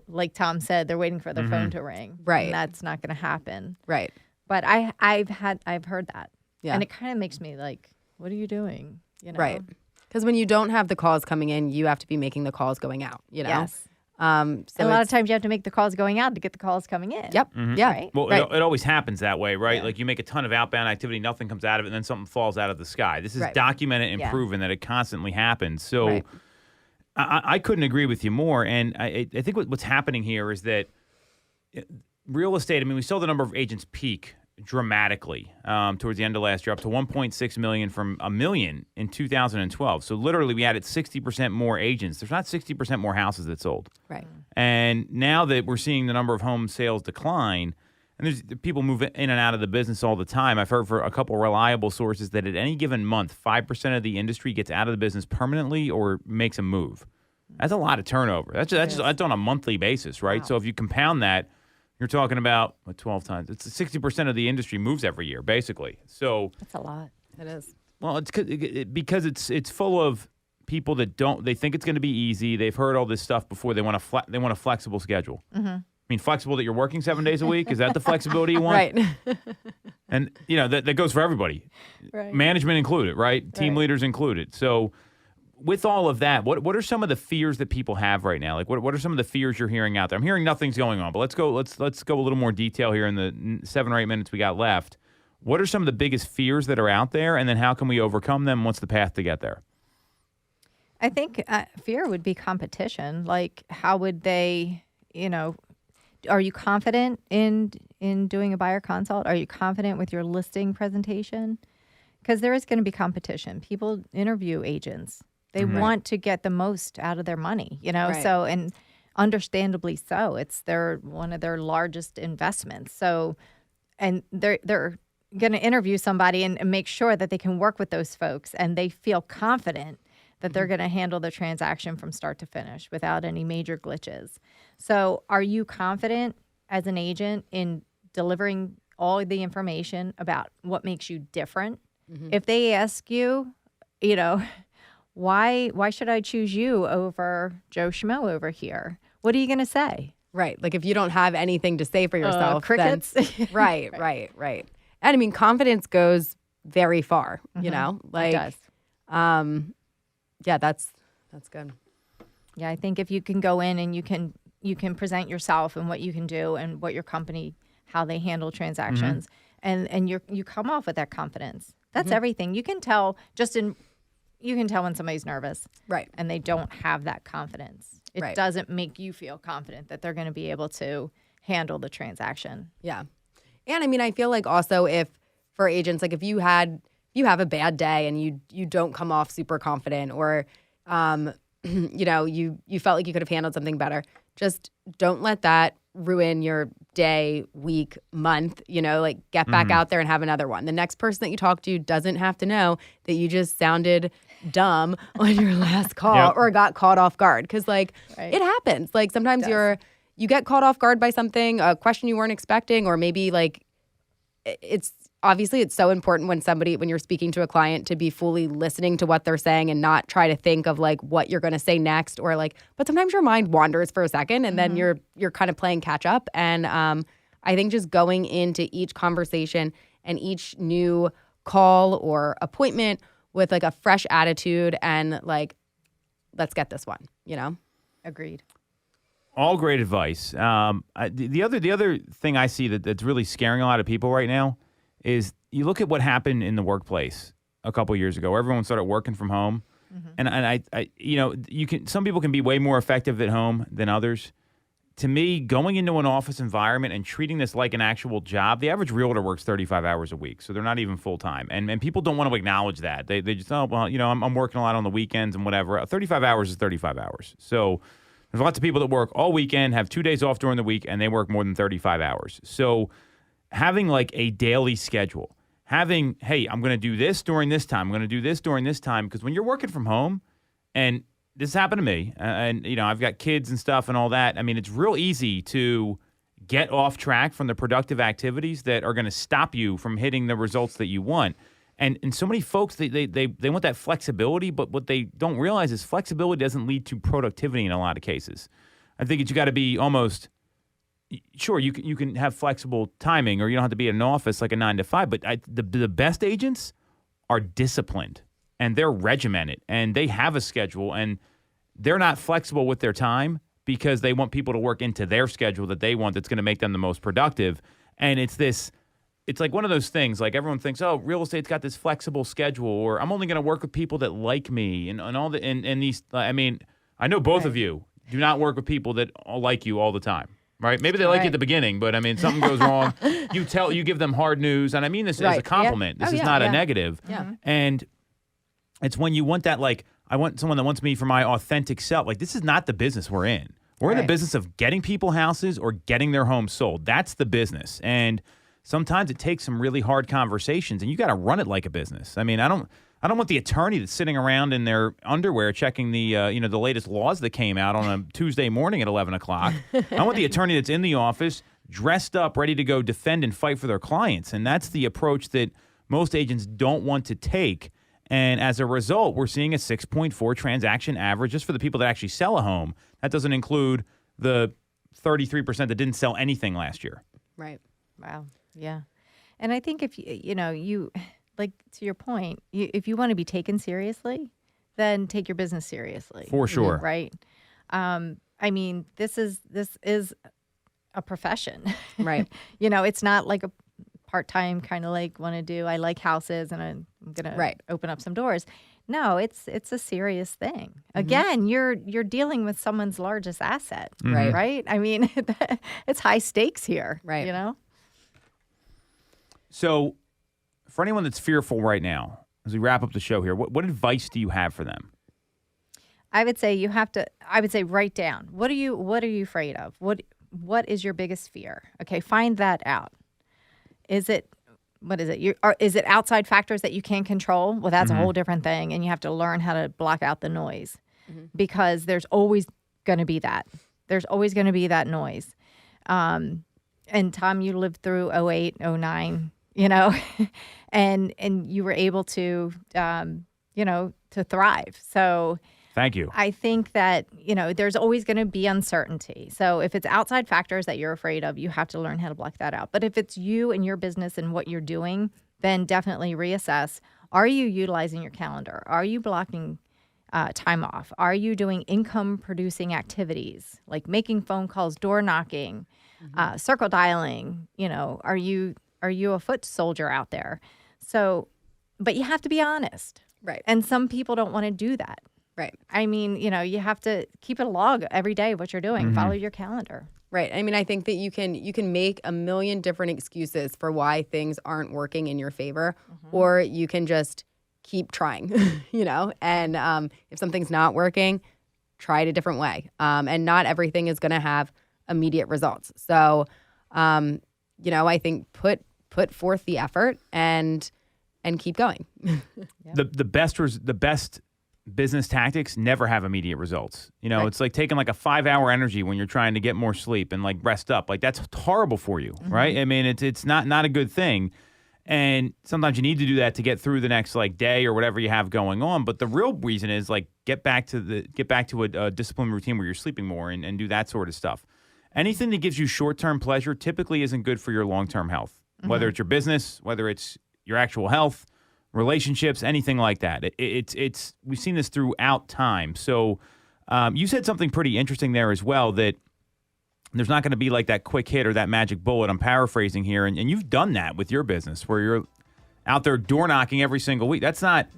Speaker 3: like Tom said, they're waiting for their phone to ring.
Speaker 2: Right.
Speaker 3: And that's not going to happen.
Speaker 2: Right.
Speaker 3: But I've heard that.
Speaker 2: Yeah.
Speaker 3: And it kind of makes me like, what are you doing?
Speaker 2: Right. Because when you don't have the calls coming in, you have to be making the calls going out,
Speaker 3: Yes.
Speaker 2: So
Speaker 3: And a lot of times you have to make the calls going out to get the calls coming in.
Speaker 2: Yep. Yeah.
Speaker 3: Right?
Speaker 1: Well,
Speaker 2: Right.
Speaker 1: it always happens that way, right?
Speaker 3: Yeah.
Speaker 1: Like you make a ton of outbound activity, nothing comes out of it, and then something falls out of the sky. This is
Speaker 2: Right.
Speaker 1: documented and
Speaker 3: Yeah.
Speaker 1: proven that it constantly happens. So
Speaker 2: Right.
Speaker 1: I couldn't agree with you more. And I think what's happening here is that real estate, I mean, we saw the number of agents peak dramatically towards the end of last year, up to 1.6 million from a million in 2012. So literally we added 60% more agents. There's not 60% more houses that sold.
Speaker 2: Right.
Speaker 1: And now that we're seeing the number of home sales decline, and there's people move in and out of the business all the time. I've heard for a couple reliable sources that at any given month, 5% of the industry gets out of the business permanently or makes a move. That's a lot of turnover. That's on a monthly basis, right?
Speaker 3: Wow.
Speaker 1: So if you compound that, you're talking about 12 times. It's 60% of the industry moves every year, basically. So
Speaker 3: That's a lot.
Speaker 2: It is.
Speaker 1: well, it's because it's full of people that they think it's going to be easy. They've heard all this stuff before. They want a flexible schedule. Mm-hmm. I mean, flexible that you're working 7 days a week. Is that the flexibility you want?
Speaker 2: Right.
Speaker 1: And that goes for everybody,
Speaker 3: Right.
Speaker 1: management included, right? Team
Speaker 3: Right.
Speaker 1: leaders included. So with all of that, what are some of the fears that people have right now? Like what are some of the fears you're hearing out there? I'm hearing nothing's going on, but let's go a little more detail here in the 7 or 8 minutes we got left. What are some of the biggest fears that are out there, and then how can we overcome them? What's the path to get there?
Speaker 3: I think fear would be competition. Like, how would they, are you confident in doing a buyer consult? Are you confident with your listing presentation? Because there is going to be competition. People interview agents. They want to get the most out of their money,
Speaker 2: Right.
Speaker 3: So, and understandably so. It's one of their largest investments. So, and they're going to interview somebody and make sure that they can work with those folks and they feel confident that they're going to handle the transaction from start to finish without any major glitches. So are you confident as an agent in delivering all the information about what makes you different? If they ask you, why should I choose you over Joe Schmo over here? What are you going to say?
Speaker 2: Right. Like if you don't have anything to say for yourself,
Speaker 3: crickets.
Speaker 2: then- right. And I mean, confidence goes very far, like,
Speaker 3: It does.
Speaker 2: yeah, that's good.
Speaker 3: Yeah, I think if you can go in and you can present yourself and what you can do and what your company, how they handle transactions, and you come off with that confidence. That's everything. You can tell when somebody's nervous,
Speaker 2: Right.
Speaker 3: and they don't have that confidence. It
Speaker 2: Right.
Speaker 3: doesn't make you feel confident that they're going to be able to handle the transaction.
Speaker 2: Yeah. And I mean, I feel like also if for agents, like if you have a bad day and you don't come off super confident or, you felt like you could have handled something better, just don't let that ruin your day, week, month, like get back out there and have another one. The next person that you talk to doesn't have to know that you just sounded dumb on your last call
Speaker 1: Yep.
Speaker 2: or got caught off guard. Cause like
Speaker 3: Right.
Speaker 2: it happens. Like sometimes you get caught off guard by something, a question you weren't expecting, or maybe like it's so important when you're speaking to a client to be fully listening to what they're saying and not try to think of like what you're going to say next or like, but sometimes your mind wanders for a second and then you're kind of playing catch up. And I think just going into each conversation and each new call or appointment with like a fresh attitude and like, let's get this one,
Speaker 3: Agreed.
Speaker 1: All great advice. The other thing I see that's really scaring a lot of people right now is you look at what happened in the workplace a couple years ago. Everyone started working from home, and I some people can be way more effective at home than others. To me, going into an office environment and treating this like an actual job, the average realtor works 35 hours a week, so they're not even full time, and people don't want to acknowledge that. They just I'm working a lot on the weekends and whatever. 35 hours is 35 hours. So there's lots of people that work all weekend, have 2 days off during the week, and they work more than 35 hours. So having like a daily schedule, hey, I'm going to do this during this time. I'm going to do this during this time. Because when you're working from home, and this happened to me, and I've got kids and stuff and all that. I mean, it's real easy to get off track from the productive activities that are going to stop you from hitting the results that you want. And so many folks, they want that flexibility, but what they don't realize is flexibility doesn't lead to productivity in a lot of cases. I think you got to be almost, sure, you can have flexible timing, or you don't have to be in an office like a 9 to 5, but the best agents are disciplined, and they're regimented, and they have a schedule, and they're not flexible with their time because they want people to work into their schedule that they want that's going to make them the most productive. And it's like one of those things, like everyone thinks, oh, real estate's got this flexible schedule, or I'm only going to work with people that like me, and all the and these. I mean, I know both of you do not work with people that all like you all the time, right? Maybe they like you at the beginning, but I mean, something goes wrong. You give them hard news, and I mean this as a compliment. This is not a negative.
Speaker 2: Yeah.
Speaker 1: And it's when you want that, like, I want someone that wants me for my authentic self. Like, this is not the business we're in. We're in the business of getting people houses or getting their homes sold. That's the business, and sometimes it takes some really hard conversations, and you got to run it like a business. I mean, I don't want the attorney that's sitting around in their underwear checking the the latest laws that came out on a Tuesday morning at 11 o'clock. I want the attorney that's in the office, dressed up, ready to go defend and fight for their clients, and that's the approach that most agents don't want to take. And as a result, we're seeing a 6.4 transaction average just for the people that actually sell a home. That doesn't include the 33% that didn't sell anything last year.
Speaker 2: Right.
Speaker 3: Wow. Yeah. And I think if you like, to your point, if you want to be taken seriously, then take your business seriously.
Speaker 1: For sure.
Speaker 3: Right. I mean, this is a profession.
Speaker 2: Right.
Speaker 3: It's not like a part-time kind of like want to do, I like houses and I'm going to open up some doors. No, it's a serious thing. Again, you're dealing with someone's largest asset, right? I mean, it's high stakes here,
Speaker 2: right?
Speaker 3: So,
Speaker 1: for anyone that's fearful right now, as we wrap up the show here, what advice do you have for them?
Speaker 3: I would say write down. What are you afraid of? What is your biggest fear? Okay, find that out. Is it outside factors that you can't control? Well, that's a whole different thing, and you have to learn how to block out the noise because there's always going to be that. There's always going to be that noise. And Tom, you lived through 08, 09, and you were able to, to thrive. So
Speaker 1: thank you.
Speaker 3: I think that, there's always going to be uncertainty. So if it's outside factors that you're afraid of, you have to learn how to block that out. But if it's you and your business and what you're doing, then definitely reassess. Are you utilizing your calendar? Are you blocking time off? Are you doing income producing activities like making phone calls, door knocking, circle dialing? Are you a foot soldier out there? So, but you have to be honest.
Speaker 2: Right.
Speaker 3: And some people don't want to do that.
Speaker 2: Right.
Speaker 3: I mean, you have to keep a log every day of what you're doing. Follow your calendar.
Speaker 2: Right. I mean, I think that you can make a million different excuses for why things aren't working in your favor, or you can just keep trying, and if something's not working, try it a different way. And not everything is going to have immediate results. So, I think put forth the effort and keep going.
Speaker 1: The best business tactics never have immediate results. It's like taking like a 5-hour energy when you're trying to get more sleep and like rest up. Like that's horrible for you, right? I mean, it's not a good thing. And sometimes you need to do that to get through the next like day or whatever you have going on. But the real reason is like get back to a disciplined routine where you're sleeping more and do that sort of stuff. Anything that gives you short-term pleasure typically isn't good for your long-term health, whether it's your business, whether it's your actual health, relationships, anything like that. It's we've seen this throughout time. So you said something pretty interesting there as well, that there's not going to be like that quick hit or that magic bullet. I'm paraphrasing here. And you've done that with your business where you're out there door knocking every single week. That's not,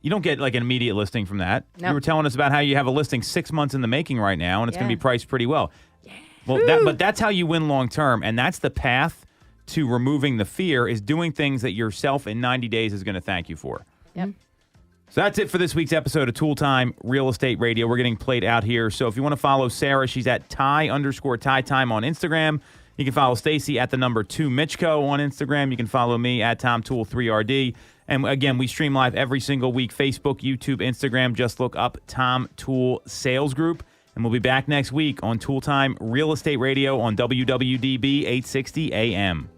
Speaker 1: you don't get like an immediate listing from that. Nope. You were telling us about how you have a listing 6 months in the making right now, and it's going to be priced pretty well. Yeah. Well, but that's how you win long term. And that's the path to removing the fear, is doing things that yourself in 90 days is going to thank you for.
Speaker 3: Yep.
Speaker 1: So that's it for this week's episode of Toole Time Real Estate Radio. We're getting played out here. So if you want to follow Sarah, she's at Ty_TyTime on Instagram. You can follow Stacey at @2 Mitchko on Instagram. You can follow me at Tom Toole 3RD. And again, we stream live every single week, Facebook, YouTube, Instagram. Just look up Tom Toole Sales Group. And we'll be back next week on Toole Time Real Estate Radio on WWDB 860 AM.